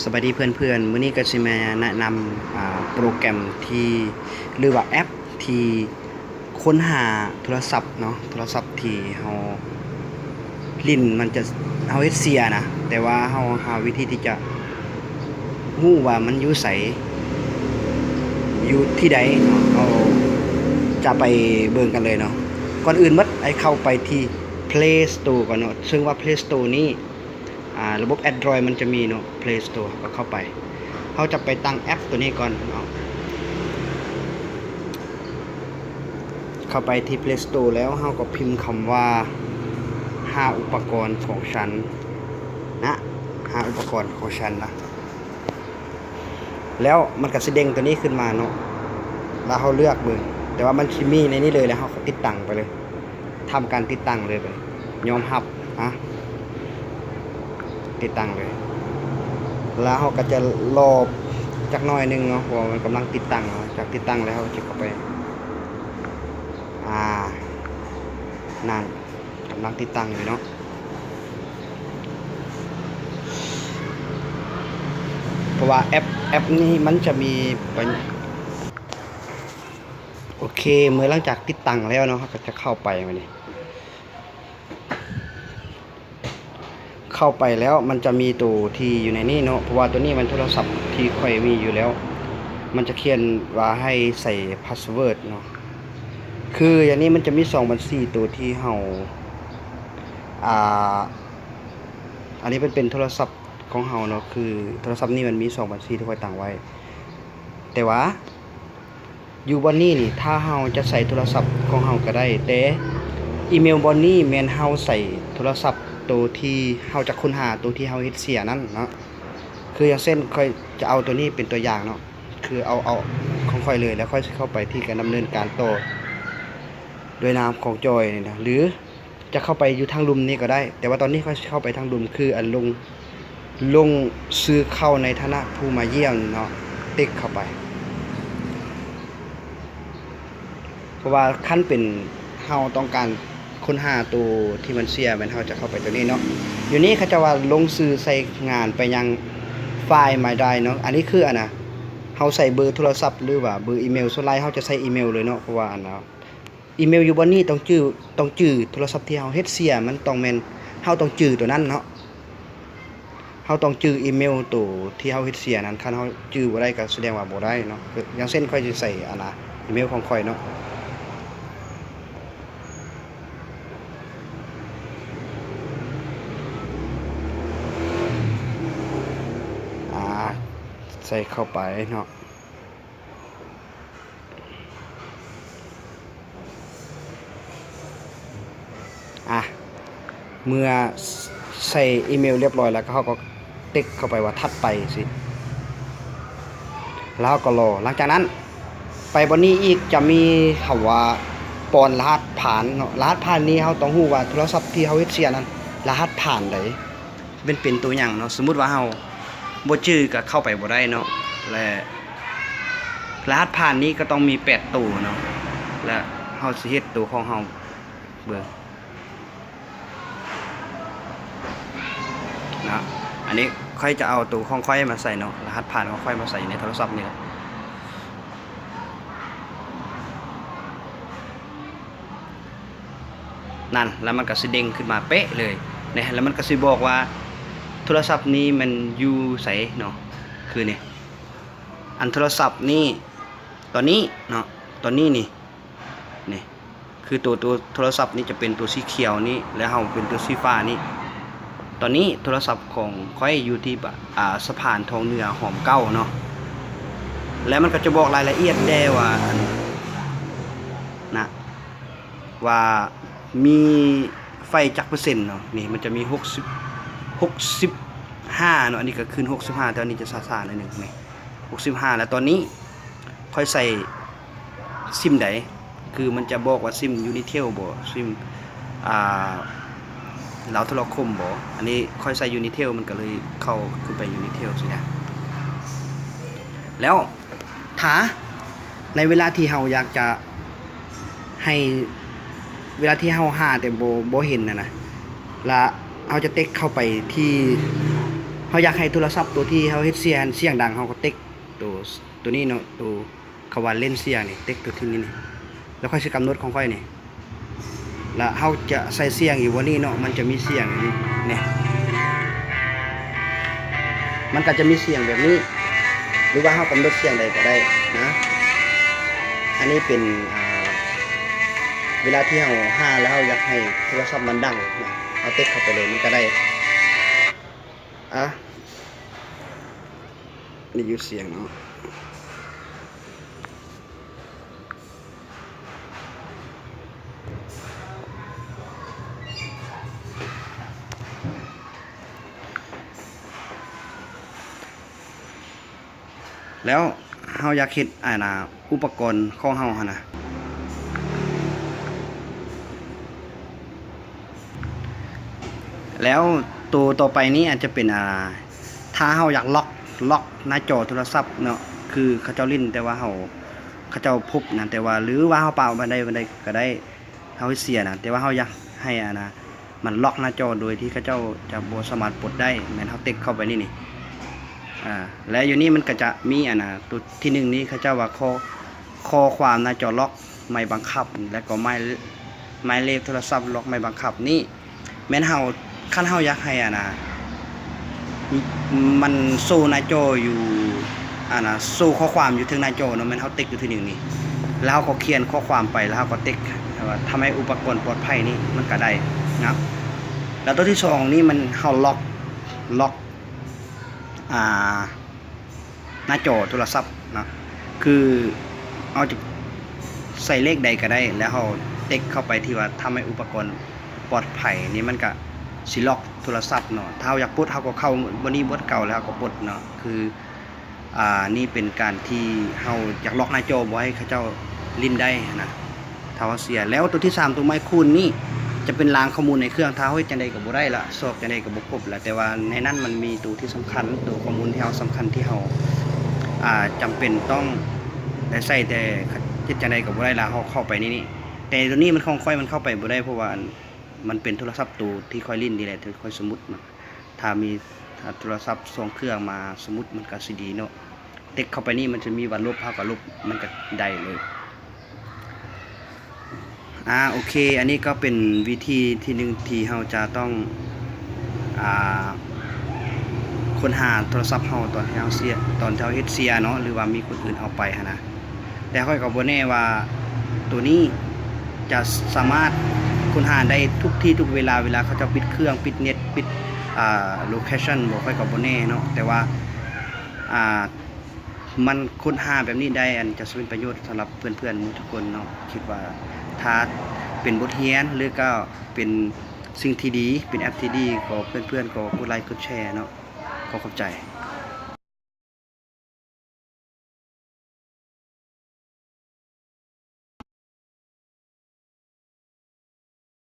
สวัสดีเพื่อนๆมื้อนี้ก็สิมาแนะนำโปรแกรมที่หรือว่าแอปที่ค้นหาโทรศัพท์เนาะโทรศัพท์ที่เฮาลิ้นมันจะเฮาเฮ็ดเสียนะแต่ว่าเฮาหาวิธีที่จะฮู้ว่ามันอยู่ไสอยู่ที่ใดเนาะเอาจะไปเบิ่งกันเลยเนาะก่อนอื่นไอ้เข้าไปที่ Play Store ก่อนเนาะซึ่งว่า Play Store นี้ระบบ Android มันจะมีเนาะ Play Store ก็เข้าไปเขาจะไปตั้งแอปตัวนี้ก่อนเนาะเข้าไปที่ Play Store แล้วเขาก็พิมพ์คำว่า5อุปกรณ์ของฉันนะ5อุปกรณ์ของฉันนะแล้วมันก็แสดงตัวนี้ขึ้นมาเนาะแล้วเขาเลือกเบอร์แต่ว่ามันชิมีในนี้เลยแล้วเขาติดตั้งไปเลยทำการติดตั้งเลยไปยอมรับนะติดตั้งเลยแล้วเขาก็จะรอจักหน่อยนึงเนาะเพราะมันกำลังติดตั้งเนาะจากติดตั้งแล้วเขาจะเข้าไปนั่นกำลังติดตั้งอยู่เนาะเพราะว่าแอปนี้มันจะมีโอเคเมื่อหลังจากติดตั้งแล้วเนาะก็จะเข้าไปมานี่เข้าไปแล้วมันจะมีตัวที่อยู่ในนี้เนาะเพราะว่าตัวนี้มันโทรศัพท์ที่ค่อยมีอยู่แล้วมันจะเขียนว่าให้ใส่พาสเวิร์ดเนาะคืออย่างนี้มันจะมี2บัญชีตัวที่เฮาอันนี้เป็นโทรศัพท์ของเฮาเนาะคือโทรศัพท์นี้มันมี2บัญชีที่ค่อยตั้งไว้แต่ว่าอยู่บนนี้นี่ถ้าเฮาจะใส่โทรศัพท์ของเฮาก็ได้แต่อีเมลบนนี้แม่นเฮาใส่โทรศัพท์ตัวที่เฮาจะค้นหาตัวที่เฮาเฮ็ดเสียนั่นเนาะคืออย่างเช่นค่อยจะเอาตัวนี้เป็นตัวอย่างเนาะคือเอาของค่อยเลยแล้วค่อยเข้าไปที่การดำเนินการต่อโดยนามของจอยนี่นะหรือจะเข้าไปอยู่ทางลุมนี้ก็ได้แต่ว่าตอนนี้ค่อยเข้าไปทางลุมคืออันลงซื้อเข้าในฐานะผู้มาเยี่ยมเนาะติ๊กเข้าไปเพราะว่าขั้นเป็นเฮาต้องการค้นหาตัวที่มันเสียมันเฮาจะเข้าไปตัวนี้เนาะอยู่นี้เขาจะว่าลงซื้อใส่งานไปยังไฟล์หมายใดเนาะอันนี้คือเฮาใส่เบอร์โทรศัพท์หรือว่าเบอร์อีเมลส่วนใหญ่เฮาจะใส่อีเมลเลยเนาะเพราะว่าอีเมลอยู่บนนี้ต้องจื้อโทรศัพท์ที่เฮาเฮ็ดเสียมันต้องแม่นเฮาต้องจื้อตัวนั้นเนาะเฮาต้องจื้ออีเมลตัวที่เฮาเฮ็ดเสียนั้นคันเฮาจื้อบ่ได้ก็แสดงว่าบ่ได้เนาะอย่างเช่นค่อยสิใส่อีเมลของค่อยเนาะใส่เข้าไปเนาะเมื่อใส่อีเมลเรียบร้อยแล้วก็เขาก็ติ๊กเข้าไปว่าถัดไปสิแล้วก็รอหลังจากนั้นไปบนนี้อีกจะมีคำว่าปอนรหัสผ่านเนาะรหัสผ่านนี้เขาต้องรู้ว่าโทรศัพท์ที่เขาเฮ็ดเสียนั้นรหัสผ่านใดเป็นตัวอย่างเนาะสมมุติว่าเขาบ่ชื่อก็เข้าไปบ่ได้เนาะและรหัสผ่านนี้ก็ต้องมี8ตัวเนาะและเฮาสิเฮ็ดตัวของเฮาเบิ่งนะอันนี้ค่อยจะเอาตัวของค่อยมาใส่เนาะรหัสผ่านของค่อยมาใส่ในโทรศัพท์นี่แหละนั่นแล้วมันก็สิเด้งขึ้นมาเป๊ะเลยนะแล้วมันก็สิบอกว่าโทรศัพท์นี้มันอยู่ไสเนาะคือนี่อันโทรศัพท์นี้ตอนนี้เนาะตอนนี้นี่คือตัวโทรศัพท์นี้จะเป็นตัวสีเขียวนี้แล้วเฮาเป็นตัวสีฟ้านี้ตอนนี้โทรศัพท์ของค่อยอยู่ที่สะพานทองเหนือหอมเก้าเนาะแล้วมันก็จะบอกรายละเอียดได้ว่านะว่ามีไฟจักเปอร์เซ็นต์เนาะนี่มันจะมี65เนาะอันนี้ก็ขึ้น65แต่อันนี้จะซ่าๆหน่อยนึงนี่65แล้วตอนนี้ค่อยใส่ซิมใดคือมันจะบอกว่าซิม Unitel บ่ซิมลาวโทรคมบ่อันนี้ค่อยใส่ Unitel มันก็เลยเข้าขึ้นไป Unitel สินะแล้วถ้าในเวลาที่เฮาอยากจะให้เวลาที่เฮาหาแต่บ่เห็นนะและเฮาจะเต็กเข้าไปที่ เฮาอยากให้โทรศัพท์ตัวที่เฮาเฮ็ดเสียงดังเฮาก็เต็กตัวนี้เนาะตัวเขาว่าเล่นเสียงนี่เต็กตัวที่นี่นี่แล้วค่อยสิกำหนดของค่อยนี่แล้วเฮาจะใส่เสียงอยู่บ่นี้เนาะมันจะมีเสียงนี่เนี่ยมันก็จะมีเสียงแบบนี้หรือว่าเฮากำหนดเสียงใดก็ได้นะอันนี้เป็นเวลาที่เฮาหาแล้วเฮาอยากให้โทรศัพท์มันดังนะเอาเต็กเข้าไปเลยมันก็ได้นี่อยู่เสียงเนาะแล้วเฮาอยากเฮ็ดอุปกรณ์ของเฮาหั่นน่ะแล้วตัวต่อไปนี้อาจจะเป็นถ้าเฮาอยากล็อกหน้าจอโทรศัพท์เนาะคือเขาเจ้าลิ้นแต่ว่าเขาเจ้าพบนะแต่ว่าหรือว่าเฮาเปล่าบันไดก็ได้เฮาเสียนะแต่ว่าเฮาอยากให้มันล็อกหน้าจอโดยที่เขาเจ้าจะบ่สามารถปลดได้แม่นเฮาเต็กเข้าไปนี่และอยู่นี่มันก็จะมีตัวที่1นี้เขาเจ้าว่าข้อความหน้าจอล็อกไม่บังคับและก็หมายเลขโทรศัพท์ล็อกไม่บังคับนี่แม่นเฮาคันเฮาอยากให้มันโซ่หน้าจออยู่โซ่ข้อความอยู่ถึงหน้าจอเนาะแม่นเฮาติ๊กอยู่ที่1นี่แล้วเฮาก็เขียนข้อความไปแล้วเฮาก็ติ๊กว่าทำให้อุปกรณ์ปลอดภัยนี่มันก็ได้นะครับแล้วตัวที่2นี่มันเฮาล็อกหน้าจอโทรศัพท์นะคือเอาจะใส่เลขใดก็ได้แล้วเฮาติ๊กเข้าไปที่ว่าทำให้อุปกรณ์ปลอดภัยนี่มันก็สิล็อกโทรศัพท์เนาะถ้าเราอยากปลดเราก็เข้าบ่นี้บ่เก่าแล้วก็ปลดเนาะคือนี่เป็นการที่เฮาอยากล็อกหน้าจอบ่ให้เขาเจ้าลิ้นได้นะถ้าว่าเสียแล้วตัวที่3ตัวไมค์คูณนี่จะเป็นรางข้อมูลในเครื่องถ้าเฮ็ดจังได๋ก็บ่ได้ละสอบจังได๋ก็บ่ครบละแต่ว่าในนั้นมันมีตัวที่สำคัญตัวข้อมูลที่เฮาสำคัญที่เฮาจำเป็นต้องได้ใส่แต่เฮ็ดจังได๋ก็บ่ได้ละเฮาเข้าไปนี่แต่ตัวนี้มันของค่อยมันเข้าไปบ่ได้เพราะว่ามันเป็นโทรศัพท์ตัวที่ค่อยลิ้นนี่แหละที่ค่อยสมมุติถ้ามีโทรศัพท์2เครื่องมาสมมุติมันก็สิดีเนาะเต็กเข้าไปนี่มันจะมีวันลบเฮาก็ลบมันก็ได้เลยโอเคอันนี้ก็เป็นวิธีที่1ที่เฮาจะต้องค้นหาโทรศัพท์เฮาตอนที่เฮาเสียตอนที่เฮาเฮ็ดเสียเนาะหรือว่ามีคนอื่นเอาไปหั่นนะแต่ค่อยก็บ่แน่ว่าตัวนี้จะสามารถค้นหาได้ทุกที่ทุกเวลาเขาจะปิดเครื่องปิดเน็ตปิดโลเคชั่นบ่ค่อยก็บ่แน่เนาะแต่ว่ามันค้นหาแบบนี้ได้จะเป็นประโยชน์สำหรับเพื่อนๆทุกคนเนาะคิดว่าถ้าเป็นบทเรียนหรือก็เป็นสิ่งที่ดีเป็นแอปที่ดีก็เพื่อนๆก็กดไลค์กดแชร์เนาะขอขอบใจ